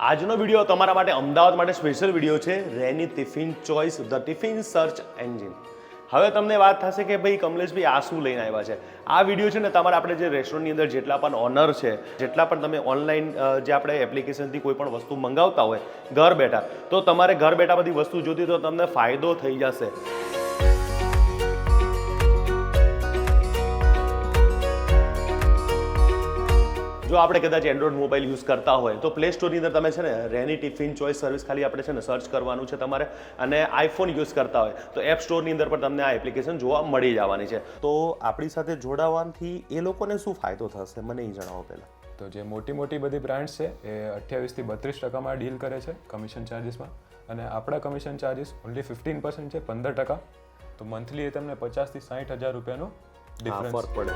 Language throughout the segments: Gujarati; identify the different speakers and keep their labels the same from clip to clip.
Speaker 1: આજનો વિડીયો તમારા માટે અમદાવાદ માટે સ્પેશિયલ વિડીયો છે રેની tiffin choice the tiffin search engine. હવે તમને વાત થશે કે ભાઈ કમલેશભાઈ આ શું લઈને આવ્યા છે. આ વિડીયો છે ને તમારે આપણે જે રેસ્ટોરન્ટની અંદર જેટલા પણ ઓનર છે, જેટલા પણ તમે ઓનલાઈન જે આપણે એપ્લિકેશનથી કોઈ પણ વસ્તુ મંગાવતા હોય ઘર બેઠા, તો તમારે ઘર બેઠા બધી વસ્તુ જોતી તો તમને ફાયદો થઈ જશે. જો આપણે કદાચ એન્ડ્રોઈડ મોબાઈલ યુઝ કરતા હોય તો પ્લે સ્ટોરની અંદર તમે છે ને રેની ટિફિન ચોઇસ સર્વિસ ખાલી આપણે છે ને સર્ચ કરવાનું છે તમારે. અને આઈફોન યુઝ કરતા હોય તો એપ સ્ટોરની અંદર પણ તમને આ એપ્લિકેશન જોવા મળી જવાની છે. તો આપણી સાથે જોડાવાથી એ લોકોને શું ફાયદો થશે મને એ જણાવો પહેલાં.
Speaker 2: તો જે મોટી બધી બ્રાન્ડ્સ છે એ 28 થી 32% ડીલ કરે છે કમિશન ચાર્જિસમાં, અને આપણા કમિશન ચાર્જિસ ઓનલી 15% છે, 15%. તો મંથલી એ તમને 50,000 થી 60,000 રૂપિયાનો ડિફરન્સ
Speaker 1: ફરક પડે.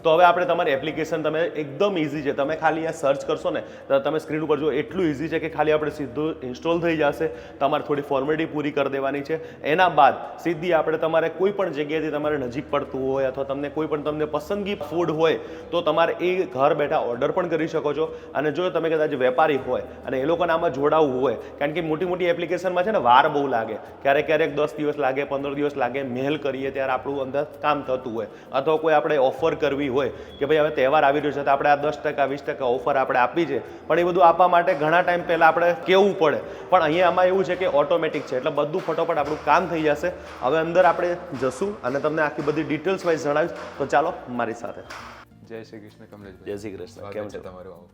Speaker 1: તો હવે આપણે તમારી એપ્લિકેશન તમે એકદમ ઇઝી છે, તમે ખાલી આ સર્ચ કરશો ને તો તમે સ્ક્રીન ઉપર જો એટલું ઇઝી છે કે ખાલી આપણે સીધું ઇન્સ્ટોલ થઈ જશે. તમારે થોડી ફોર્મેલિટી પૂરી કરી દેવાની છે. એના બાદ સીધી આપણે તમારે કોઈ પણ જગ્યાએથી તમારે નજીક પડતું હોય અથવા તમને કોઈ પણ તમને પસંદગી ફૂડ હોય તો તમારે એ ઘર બેઠા ઓર્ડર પણ કરી શકો છો. અને જો તમે કદાચ વેપારી હોય અને એ લોકોને આમાં જોડાવવું હોય, કારણ કે મોટી એપ્લિકેશનમાં છે ને વાર બહુ લાગે, ક્યારેક 10 દિવસ લાગે, 15 દિવસ લાગે, મેલ કરીએ ત્યારે આપણું અંદર કામ થતું હોય, અથવા કોઈ આપણે ઓફર કરવી હોય કે ભાઈ હવે તહેવાર આવી રહ્યો છે તો આપણે આ 10%, 20% ઓફર આપણે આપી છે, પણ એ બધું આપવા માટે ઘણા ટાઈમ પહેલાં આપણે કહેવું પડે. પણ અહીંયા આમાં એવું છે કે ઓટોમેટિક છે, એટલે બધું ફટોફટ આપણું કામ થઈ જશે. હવે અંદર આપણે જશું અને તમને આખી બધી ડિટેલ્સ વાઇઝ જણાવીશ. તો ચાલો મારી સાથે.
Speaker 2: જય શ્રી કૃષ્ણ કમલેશભાઈ.
Speaker 1: જય શ્રી કૃષ્ણ. કેમ છે
Speaker 2: તમારું?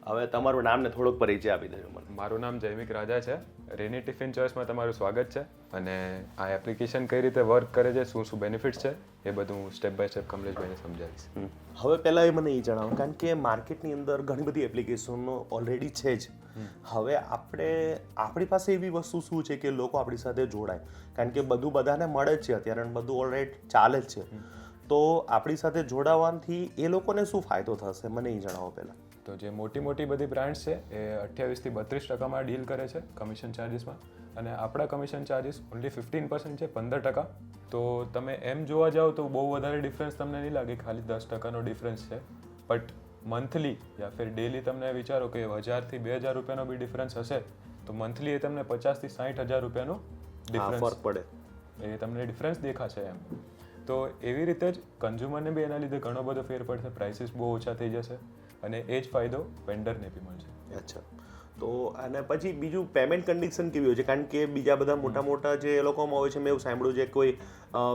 Speaker 1: હવે તમારું નામ ને થોડોક પરિચય આપી દેજો મને.
Speaker 2: મારું નામ જયમિક રાજા છે. રેની ટિફિન ચોઇસમાં તમારું સ્વાગત છે. અને આ એપ્લિકેશન કઈ રીતે વર્ક કરે છે, શું બેનિફિટ્સ છે, એ બધું સ્ટેપ બાય સ્ટેપ કમલેશભાઈને સમજાવીશ.
Speaker 1: હવે પહેલાં એ મને એ જણાવો, કારણ કે માર્કેટની અંદર ઘણી બધી એપ્લિકેશનો ઓલરેડી છે જ. હવે આપણી પાસે એવી વસ્તુ શું છે કે લોકો આપણી સાથે જોડાય, કારણ કે બધું બધાને મળે જ છે અત્યારે, બધું ઓલરેડી ચાલે જ છે. તો આપણી સાથે જોડાવાથી એ લોકોને શું ફાયદો થશે મને એ જણાવો પહેલાં.
Speaker 2: તો જે મોટી બધી બ્રાન્ડ્સ છે એ 28 થી 32% ડીલ કરે છે કમિશન ચાર્જિસમાં, અને આપણા કમિશન ચાર્જિસ ઓનલી 15% છે, 15%. તો તમે એમ જોવા જાઓ તો બહુ વધારે ડિફરન્સ તમને નહીં લાગે, ખાલી 10%નો ડિફરન્સ છે. But monthly yeah Phir daily તમને વિચારો કે 1,000 થી 2,000 રૂપિયાનો બી ડિફરન્સ હશે તો મંથલી એ તમને 50,000 થી 60,000 રૂપિયાનો ડિફરન્સ
Speaker 1: ફરક પડે,
Speaker 2: એ તમને ડિફરન્સ દેખાશે એમ. તો એવી રીતે જ કન્ઝ્યુમરને બી એના લીધે ઘણો બધો ફેર પડશે, પ્રાઇસીસ બહુ ઓછા થઈ જશે, અને એ જ ફાયદો વેન્ડરને બી મળશે.
Speaker 1: અચ્છા. તો અને પછી બીજું પેમેન્ટ કન્ડિશન કેવી હોય છે? કારણ કે બીજા બધા મોટા જે એ લોકોમાં હોય છે, મેં એવું સાંભળ્યું છે કોઈ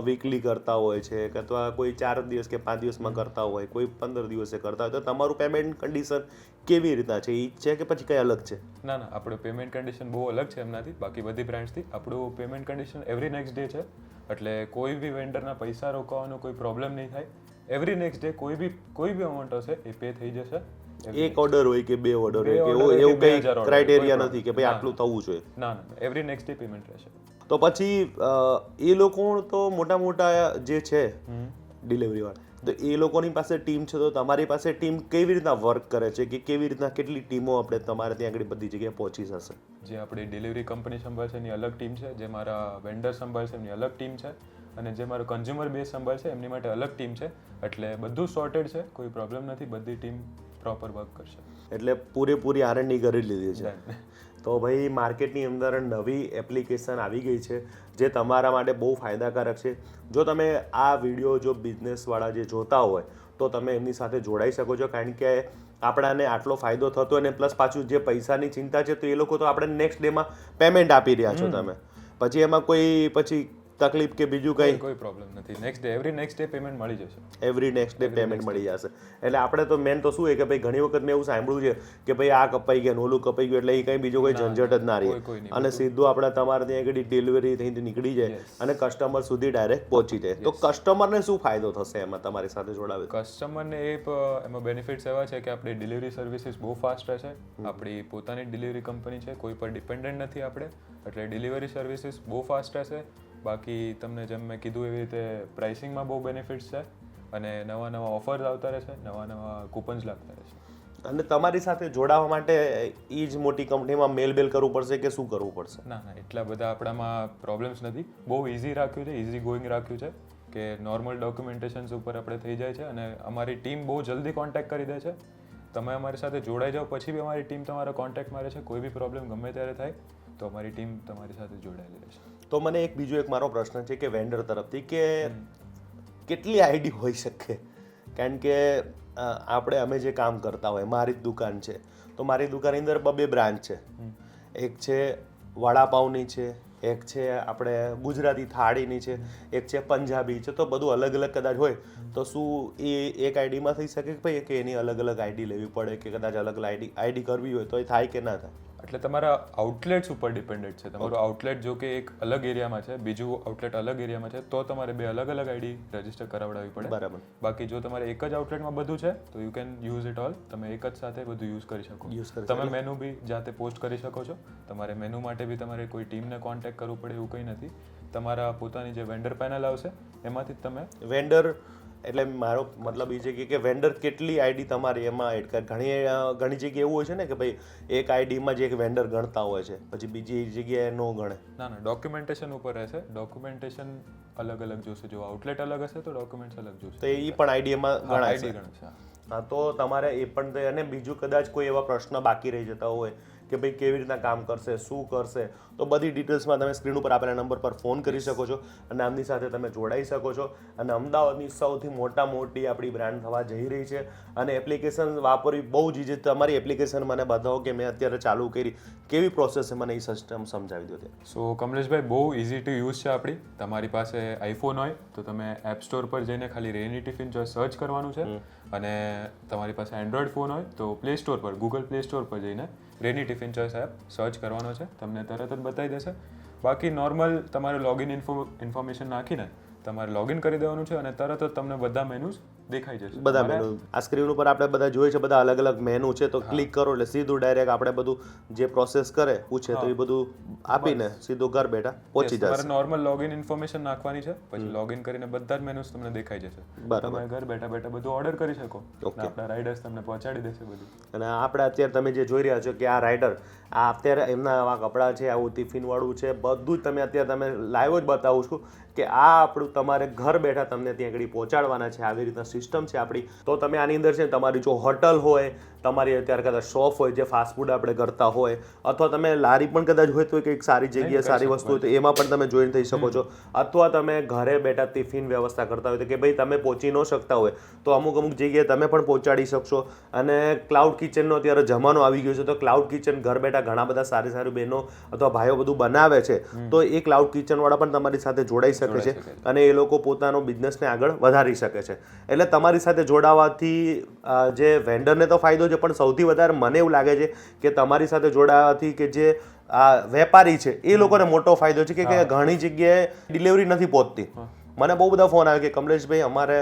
Speaker 1: વીકલી કરતા હોય છે, અથવા કોઈ 4 દિવસ કે 5 દિવસમાં કરતા હોય, કોઈ 15 દિવસે કરતા હોય. તો તમારું પેમેન્ટ કન્ડિશન કેવી રીતના છે, એ છે કે પછી કઈ અલગ છે?
Speaker 2: ના, આપણું પેમેન્ટ કન્ડિશન બહુ અલગ છે એમનાથી, બાકી બધી બ્રાન્ડ્સથી. આપણું payment condition every next day છે, એટલે કોઈ બી વેન્ડરના પૈસા રોકવાનો કોઈ પ્રોબ્લેમ નહીં થાય. એવરી નેક્સ્ટ ડે કોઈ બી અમાઉન્ટ હશે એ પે થઈ જશે.
Speaker 1: એક ઓર્ડર હોય કે 2 ઓર્ડર હોય કે એવું કઈ ક્રાઇટેરિયા નથી કે ભાઈ આટલું થવું જોઈએ?
Speaker 2: ના, એવરી નેક્સ્ટ ડે પેમેન્ટ રહેશે.
Speaker 1: તો પછી એ લોકો તો મોટા જે છે ડિલિવરી વાળા, તો એ લોકોની પાસે ટીમ છે, તો તમારી પાસે ટીમ કેવી રીતના વર્ક કરે છે, કે કેવી રીતના કેટલી ટીમો આપણે તમારે ત્યાં આગળ બધી જગ્યાએ પહોંચી જશે?
Speaker 2: જે આપણી ડિલિવરી કંપની સંભાળશે એની અલગ ટીમ છે, જે મારા વેન્ડર સંભાળશે એમની અલગ ટીમ છે, અને જે મારું કન્ઝ્યુમર બેઝ સંભાળશે એમની માટે અલગ ટીમ છે. એટલે બધું સોર્ટેડ છે, કોઈ પ્રોબ્લેમ નથી, બધી ટીમ પ્રોપર વર્ક કરશે.
Speaker 1: એટલે પૂરેપૂરી R&D કરી લીધી છે. તો ભાઈ માર્કેટની અંદર નવી એપ્લિકેશન આવી ગઈ છે જે તમારા માટે બહુ ફાયદાકારક છે. જો તમે આ વિડીયો જો બિઝનેસવાળા જે જોતા હોય તો તમે એમની સાથે જોડાઈ શકો છો, કારણ કે આપણાને આટલો ફાયદો થતો હોય ને પ્લસ પાછું જે પૈસાની ચિંતા છે તો એ લોકો તો આપણે નેક્સ્ટ ડેમાં પેમેન્ટ આપી રહ્યા છો તમે, પછી એમાં કોઈ તકલીફ કે બીજું
Speaker 2: કોઈ પ્રોબ્લેમ નથી. એવરી નેક્સ્ટ ડે પેમેન્ટ મળી જશે.
Speaker 1: એવરી નેક્સ્ટ ડે પેમેન્ટ મળી જશે. એટલે આપણે તો મેન તો શું છે કે ભાઈ ઘણી વખત મેં એવું સાંભળ્યું છે કે ભાઈ આ કપાઈ ગયા, ઓલું કપાઈ ગયું, એટલે એ કંઈ બીજો કોઈ ઝંઝટ જ ના રહે, અને સીધું આપણે તમારે ત્યાં આગળ ડિલિવરી થઈને નીકળી જાય અને કસ્ટમર સુધી ડાયરેક્ટ પહોંચી જાય. તો કસ્ટમરને શું ફાયદો થશે એમાં તમારી સાથે જોડાવે?
Speaker 2: કસ્ટમરને એમાં બેનિફિટ્સ એવા છે કે આપણી ડિલિવરી સર્વિસીસ બહુ ફાસ્ટ રહેશે. આપણી પોતાની ડિલિવરી કંપની છે, કોઈ પર ડિપેન્ડન્ટ નથી આપણે, એટલે ડિલિવરી સર્વિસીસ બહુ ફાસ્ટ રહેશે. બાકી તમને જેમ મેં કીધું એવી રીતે પ્રાઇસિંગમાં બહુ બેનિફિટ્સ છે, અને નવા ઓફર્સ આવતા રહેશે, નવા કૂપન્સ લાગતા રહેશે.
Speaker 1: અને તમારી સાથે જોડાવા માટે એ જ મોટી કંપનીમાં મેલ કરવું પડશે કે શું કરવું પડશે?
Speaker 2: ના, એટલા બધા આપણામાં પ્રોબ્લેમ્સ નથી. બહુ ઇઝી રાખ્યું છે, ઇઝી ગોઈંગ રાખ્યું છે, કે નોર્મલ ડોક્યુમેન્ટેશન્સ ઉપર આપણે થઈ જાય છે, અને અમારી ટીમ બહુ જલ્દી કોન્ટેક્ટ કરી દે છે. તમે અમારી સાથે જોડાઈ જાઓ પછી બી અમારી ટીમ તમારા કોન્ટેક્ટમાં રહેશે. કોઈ બી પ્રોબ્લેમ ગમે ત્યારે થાય તો અમારી ટીમ તમારી સાથે જોડાયેલી રહેશે.
Speaker 1: તો મને એક બીજો એક મારો પ્રશ્ન છે કે વેન્ડર તરફથી કે કેટલી આઈડી હોઈ શકે? કારણ કે અમે જે કામ કરતા હોય, મારી જ દુકાન છે તો મારી દુકાનની અંદર 2 બ્રાન્ચ છે. એક છે વડાપાઉંની છે, એક છે આપણે ગુજરાતી થાળીની છે, એક છે પંજાબી છે. તો બધું અલગ અલગ કદાચ હોય તો શું એ એક આઈડીમાં થઈ શકે કે ભાઈ કે એની અલગ અલગ આઈડી લેવી પડે કે કદાચ અલગ અલગ આઈડી કરવી હોય તો એ થાય કે ના થાય?
Speaker 2: એટલે તમારા આઉટલેટ્સ ઉપર ડિપેન્ડેન્ટ છે. તમારું આઉટલેટ જો કે એક અલગ એરિયામાં છે, બીજું આઉટલેટ અલગ એરિયામાં છે, તો તમારે 2 અલગ અલગ આઈડી રજીસ્ટર કરાવડાવવી પડે.
Speaker 1: બરાબર.
Speaker 2: બાકી જો તમારે એક જ આઉટલેટમાં બધું છે તો you can use it all. તમે એક જ સાથે બધું યુઝ કરી શકો. તમે મેનુ બી જાતે પોસ્ટ કરી શકો છો. તમારે મેનુ માટે બી તમારે કોઈ ટીમને કોન્ટેક્ટ કરવું પડે એવું કંઈ નથી. તમારા પોતાની જે વેન્ડર પેનલ આવશે એમાંથી જ તમે
Speaker 1: વેન્ડર એટલે મારો મતલબ એ છે કે વેન્ડર કેટલી આઈડી તમારી એમાં એડ કરે? ઘણી જગ્યાએ એવું હોય છે ને કે ભાઈ એક આઈડીમાં જ એક વેન્ડર ગણતા હોય છે, પછી બીજી જગ્યાએ નો ગણે.
Speaker 2: ના, ડોક્યુમેન્ટેશન ઉપર રહેશે. ડોક્યુમેન્ટેશન અલગ અલગ જોશે. જો આઉટલેટ અલગ હશે તો ડોક્યુમેન્ટ્સ અલગ જોશે.
Speaker 1: તો એ પણ આઈડી એમાં ગણાશે.
Speaker 2: ગણશે.
Speaker 1: હા, તો તમારે એ પણ અને બીજું કદાચ કોઈ એવા પ્રશ્ન બાકી રહી જતા હોય કે ભાઈ કેવી રીતના કામ કરશે, શું કરશે, તો બધી ડિટેલ્સમાં તમે સ્ક્રીન ઉપર આપેલા નંબર પર ફોન કરી શકો છો અને આમની સાથે તમે જોડાઈ શકો છો. અને અમદાવાદની સૌથી મોટી આપણી બ્રાન્ડ થવા જઈ રહી છે અને એપ્લિકેશન વાપરવી બહુ જ ઈઝી. તમારી એપ્લિકેશન મને બતાવો કે મેં અત્યારે ચાલુ કરી, કેવી પ્રોસેસ છે મને એ સિસ્ટમ સમજાવી દો.
Speaker 2: સો કમલેશભાઈ, બહુ ઇઝી ટુ યુઝ છે આપણી. તમારી પાસે આઈફોન હોય તો તમે એપ સ્ટોર પર જઈને ખાલી રેની ટિફિન જો સર્ચ કરવાનું છે અને તમારી પાસે એન્ડ્રોઈડ ફોન હોય તો પ્લે સ્ટોર પર, ગૂગલ પ્લે સ્ટોર પર જઈને રેની ટિફિન ચોઈસ એપ સર્ચ કરવાનો છે. તમને તરત જ બતાવી દેશે. બાકી નોર્મલ તમારે લોગિન ઇન્ફોર્મેશન નાખીને તમારે લોગિન કરી દેવાનું છે અને તરત જ તમને બધા મેનુઝ દેખાઈ જશે.
Speaker 1: બધા મેનુ આ સ્ક્રીન ઉપર આપણે બધા જોઈએ છે, બધા અલગ અલગ મેનુ છે. તો ક્લિક કરો એટલે સીધું ડાયરેક્ટ આપણે બધું જે પ્રોસેસ કરે પૂછે તો એ બધું આપીને સીધું ઘર બેઠા પહોંચી જશે.
Speaker 2: તમારે નોર્મલ લોગિન ઇન્ફોર્મેશન નાખવાની છે, પછી લોગિન કરીને બધા જ મેનુઝ તમને દેખાઈ જશે. તમે ઘર બેઠા બેઠા બધું ઓર્ડર કરી શકો. આપણા રાઇડર્સ તમને પહોંચાડી દેશે બધું.
Speaker 1: અને આપણે અત્યારે તમે જે જોઈ રહ્યા છો કે આ રાઇડર આ અત્યારે એમના આવા કપડાં છે, આવું ટિફિન વાળું છે, બધું જ તમે અત્યારે તમે લાઈવ જ બતાવું છું કે આ આપણું તમારે ઘર બેઠા તમને ત્યાં આગળ પહોંચાડવાના છે. આવી રીતના સિસ્ટમ છે આપણી. તો તમે આની અંદર છે તમારી જો હોટલ હોય, તમારી અત્યારે કદાચ શોપ હોય જે ફાસ્ટ ફૂડ આપણે કરતા હોય, અથવા તમે લારી પણ કદાચ હોય તો કંઈક સારી જગ્યાએ સારી વસ્તુ હોય તો એમાં પણ તમે જોઈન થઈ શકો છો. અથવા તમે ઘરે બેઠા ટિફિન વ્યવસ્થા કરતા હોય તો કે ભાઈ તમે પહોંચી ન શકતા હોય તો અમુક જગ્યાએ તમે પણ પહોંચાડી શકશો. અને ક્લાઉડ કિચનનો અત્યારે જમાનો આવી ગયો છે તો ક્લાઉડ કિચન ઘર બેઠા ઘણા બધા સારી બહેનો અથવા ભાઈઓ બધું બનાવે છે. તો એ ક્લાઉડ કિચન વાળા પણ તમારી સાથે જોડાઈ શકે છે અને એ લોકો પોતાનો બિઝનેસને આગળ વધારી શકે છે. એટલે તમારી સાથે જોડાવાથી જે વેન્ડરને તો ફાયદો છે, પણ સૌથી વધારે મને એવું લાગે છે કે તમારી સાથે જોડાવાથી કે જે આ વેપારી છે એ લોકોને મોટો ફાયદો છે કે ઘણી જગ્યાએ ડિલિવરી નથી પહોંચતી. મને બહુ બધા ફોન આવે કે કમલેશભાઈ અમારે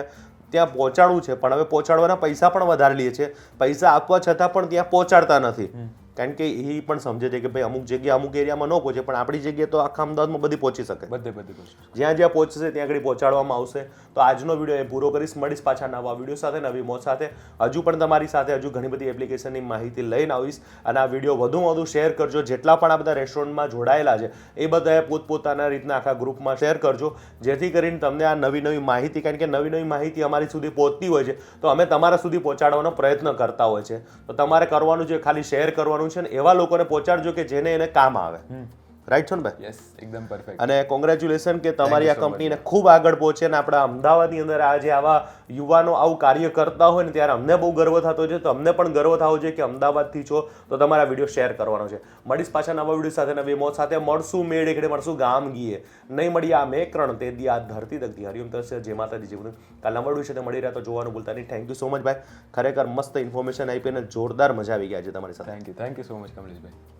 Speaker 1: ત્યાં પહોંચાડવું છે પણ હવે પહોંચાડવાના પૈસા પણ વધારે લે છે, પૈસા આપવા છતાં પણ ત્યાં પહોંચાડતા નથી. કારણ કે એ પણ સમજે છે કે ભાઈ અમુક જગ્યા અમુક એરિયામાં ન પહોંચે પણ આપણી જગ્યાએ તો આખા અમદાવાદમાં બધી પહોંચી શકે. જ્યાં જ્યાં પહોંચશે ત્યાં આગળ પહોંચાડવામાં આવશે. તો આજનો વિડીયો એ પૂરો કરીશ. મળીશ પાછા નવા વિડીયો સાથે, નવી મોજ સાથે. હજુ પણ તમારી સાથે હજુ ઘણી બધી એપ્લિકેશનની માહિતી લઈને આવીશ અને આ વિડીયો વધુમાં વધુ શેર કરજો. જેટલા પણ આ બધા રેસ્ટોરન્ટમાં જોડાયેલા છે એ બધાએ પોતપોતાના રીતના આખા ગ્રુપમાં શેર કરજો, જેથી કરીને તમને આ નવી માહિતી, કારણ કે નવી માહિતી અમારી સુધી પહોંચતી હોય છે તો અમે તમારા સુધી પહોંચાડવાનો પ્રયત્ન કરતા હોય છે. તો તમારે કરવાનું છે ખાલી શેર કરવાનું છે ને એવા લોકોને પહોંચાડજો કે જેને એને કામ આવે. રાઈટ છો ને ભાઈ?
Speaker 2: યસ, એકદમ પરફેક્ટ.
Speaker 1: અને કોંગ્રેચ્યુલેશન કે તમારી આ કંપનીને ખૂબ આગળ પહોંચે અને આપણા અમદાવાદની અંદર આજે આવા યુવાનો આવું કાર્ય કરતા હોય ને ત્યારે અમને બહુ ગર્વ થતો છે. તો અમને પણ ગર્વ થવો જોઈએ કે અમદાવાદથી છો તો તમારા વિડીયો શેર કરવાનો છે. મળીશ પાછા નવા વિડીયો સાથે, નવી મોજ સાથે. મળશું મેળ એકડે, મળશું ગામ ગીએ, નહીં મળી આ મેકરણ તે દી આ ધરતી દગતી હરિયમ તરસે જય માતાજી જીવન. કાલ નવા વિડીયો સાથે મળી રહ્યા તો જોવાનું ભૂલતા નહીં. થેન્ક યુ સો મચ ભાઈ, ખરેખર મસ્ત ઇન્ફોર્મેશન આપી અને જોરદાર મજા આવી ગયા છે તમારી સાથે.
Speaker 2: Thank you so much Kamleshbhai.